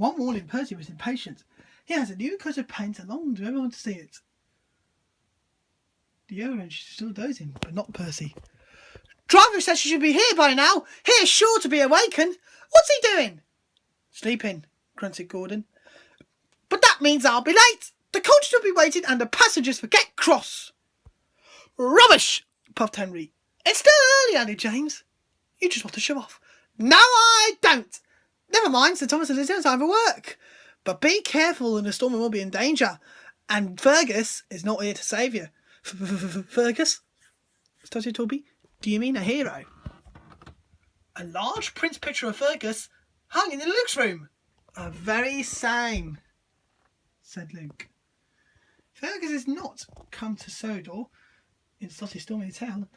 One morning Percy was impatient. He has a new coat of paint and longed for everyone to see it. The orange is still dozing, but not Percy. Driver says she should be here by now. He is sure to be awakened. What's he doing? Sleeping, grunted Gordon. But that means I'll be late. The coach will be waiting and the passengers will get cross. Rubbish, puffed Henry. It's still early, added James. You just want to show off. No, I don't. Never mind, Sir Thomas, it's no time for work. But be careful and the storm will be in danger. And Fergus is not here to save you. Fergus? Stuttered Toby. Do you mean a hero? A large print picture of Fergus hung in the Luke's room. A very same, said Luke. Fergus is not come to Sodor in Salty Stormy Tale.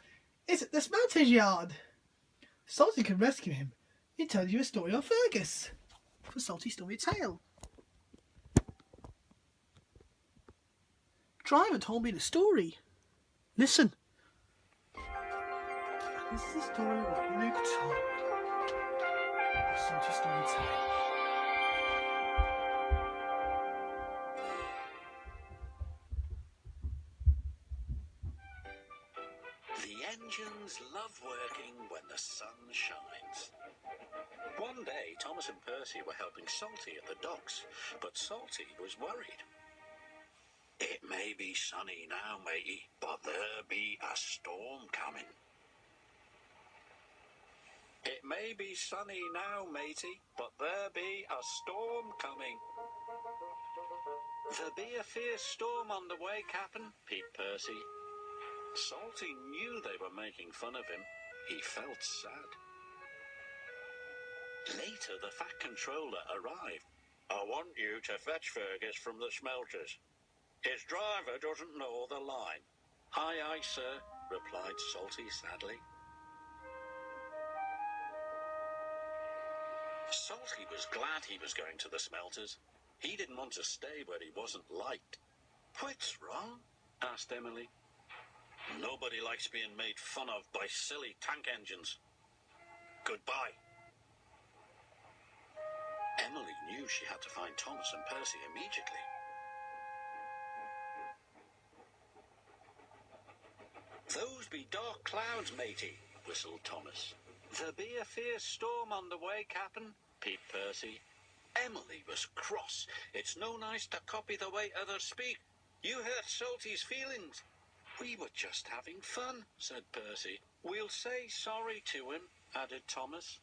It's at the smelter's yard. Salty can rescue him. He tells you a story of Fergus for Salty Stormy Tale. Driver told me the story. Listen. And this is the story of what Luke told of Salty Stormy Tale. The engines love working when the sun shines. One day, Thomas and Percy were helping Salty at the docks, but Salty was worried. It may be sunny now, matey, but there be a storm coming. It may be sunny now, matey, but there be a storm coming. There be a fierce storm on the way, Cap'n, peeped Percy. Salty knew they were making fun of him. He felt sad. Later, the Fat Controller arrived. I want you to fetch Fergus from the smelters. His driver doesn't know the line. Aye, aye, sir, replied Salty sadly. Salty was glad he was going to the smelters. He didn't want to stay where he wasn't liked. What's wrong? Asked Emily. Nobody likes being made fun of by silly tank engines. Goodbye. Emily knew she had to find Thomas and Percy immediately. Those be dark clouds, matey, whistled Thomas. There be a fierce storm on the way, Cap'n, peeped Percy. Emily was cross. It's no nice to copy the way others speak. You hurt Salty's feelings. We were just having fun, said Percy. We'll say sorry to him, added Thomas.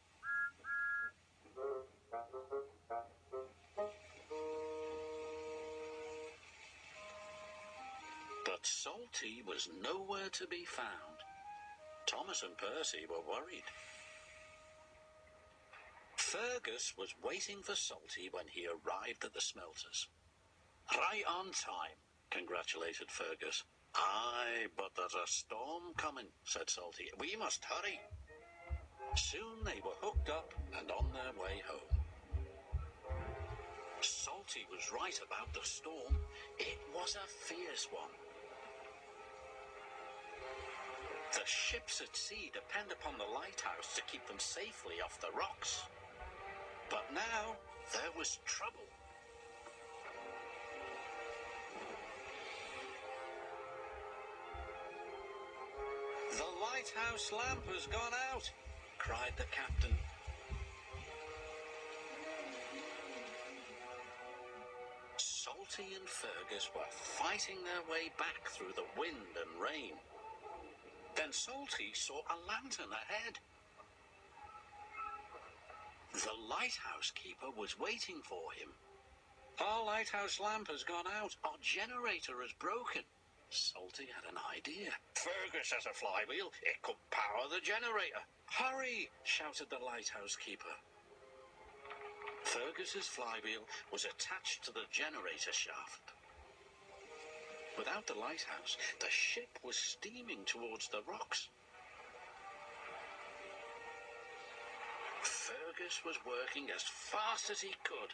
But Salty was nowhere to be found. Thomas and Percy were worried. Fergus was waiting for Salty when he arrived at the smelters. Right on time, congratulated Fergus. Aye, but there's a storm coming, said Salty. We must hurry. Soon they were hooked up and on their way home. Salty was right about the storm. It was a fierce one. The ships at sea depend upon the lighthouse to keep them safely off the rocks. But now there was trouble. The lighthouse lamp has gone out, cried the captain. Salty and Fergus were fighting their way back through the wind and rain. Then Salty saw a lantern ahead. The lighthouse keeper was waiting for him. Our lighthouse lamp has gone out. Our generator is broken. Salty had an idea. Fergus has a flywheel. It could power the generator. Hurry, shouted the lighthouse keeper. Fergus's flywheel was attached to the generator shaft. Without the lighthouse, the ship was steaming towards the rocks. Fergus was working as fast as he could.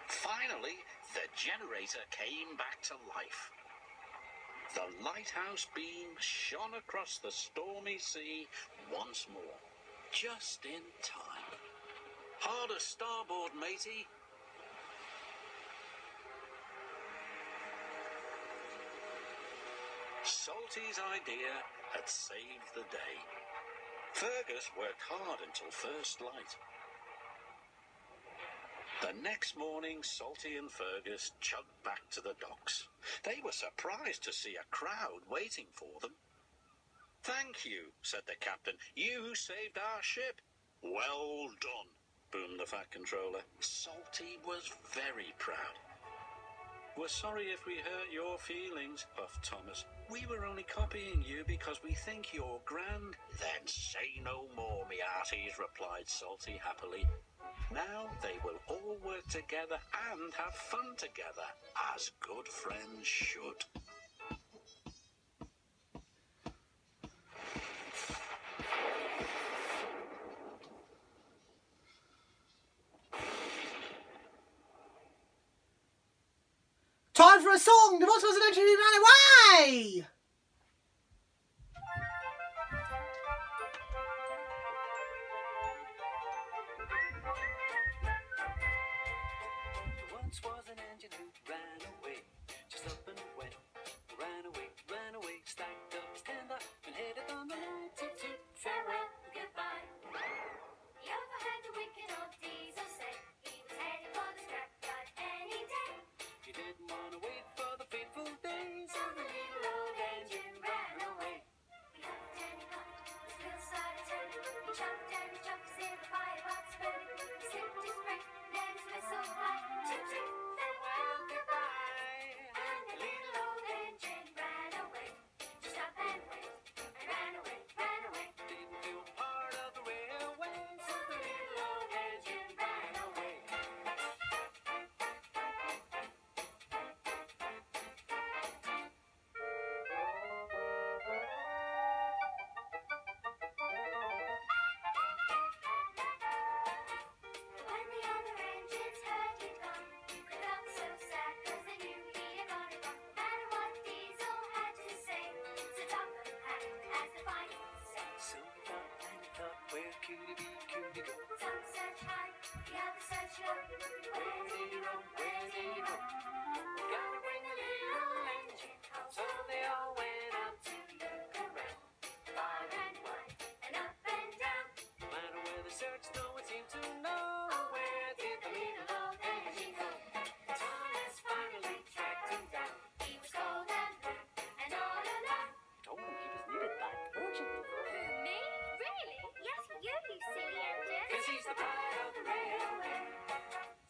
Finally, the generator came back to life. The lighthouse beam shone across the stormy sea once more, just in time. Harder starboard, matey. Salty's idea had saved the day. Fergus worked hard until first light. The next morning, Salty and Fergus chugged back to the docks. They were surprised to see a crowd waiting for them. "Thank you," said the captain. "You saved our ship." "Well done," boomed the Fat Controller. Salty was very proud. "We're sorry if we hurt your feelings," puffed Thomas. "We were only copying you because we think you're grand." "Then say no more, me hearties," replied Salty happily. Now they will all work together and have fun together, as good friends should. Time for a song! The boss wasn't actually ran away! There once was an engine who ran away, just up and went. Ran away, stacked up his tender, and headed on the line to farewell, goodbye. He overheard the wicked old diesel say he was heading for the scrapyard any day. He didn't want to wait for the fateful days, So the little old engine ran away. He huffed and he puffed, his wheels started turning. He jumped and he jumped as if the firebox burning. He slipped his brake, let his whistle fly. Toot toot, farewell, goodbye. And the little old engine ran away. Just up and went, and ran away, ran away. didn't feel part of the railway. So the little old engine ran away. When the other engines heard he'd gone, they felt so sad 'cause they knew he had got it wrong. No matter what Diesel had to say, so top of the pack as the final say. Some thought and thought, where could he go? Some search high, the other search low. Where's he roam? Where's he roam? Gotta bring a little engine home. So they all went out to Look around, far and wide, and up and down. no matter where they searched, no one seemed to know. Where did the little old engine go? Thomas finally tracked him down. He was cold and blue and all alone. Told him he was needed back urgently. Me? Really? Yes, you silly engine. 'Cause he's the pride of the railway.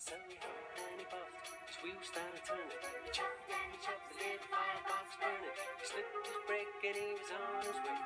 So he huffed and he puffed, his wheels started turning. He chuffed and he chuffed, The little firebox burning. He slipped his brake and he was on his way.